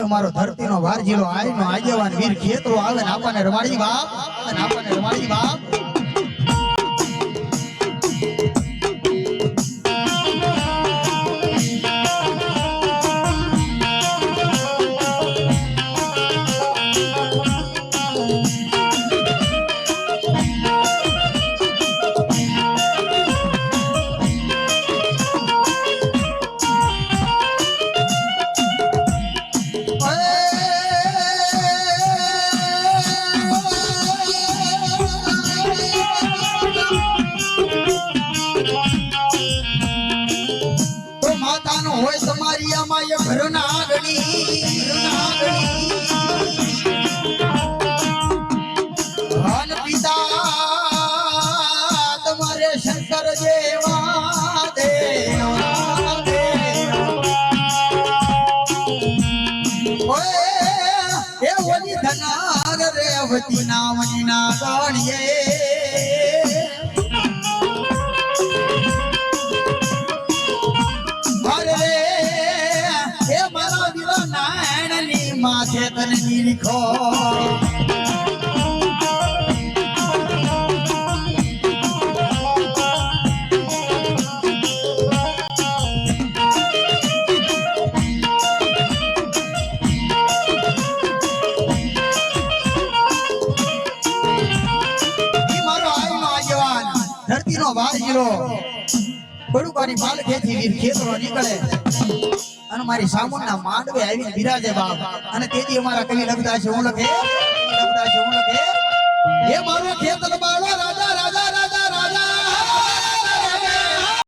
મારો ધરતીનો વાર જીલો આયનો આગેવાન વીર ખેતરો આવે ને આપણને રમાડી બાપ અને આપણને રમાડી બાપ નામની ના ગણીએ અરે એ મારા દિલો નાયણની માથે તને નીરખો બડુકાની માલખેથી વીર ખેતરો નીકળે અને મારી સામુના માંડવે આવીને બિરાજે બાપ અને તેથી અમારા કવિ લખતા છે હું લખે એ મારો ખેતર બાળો રાજા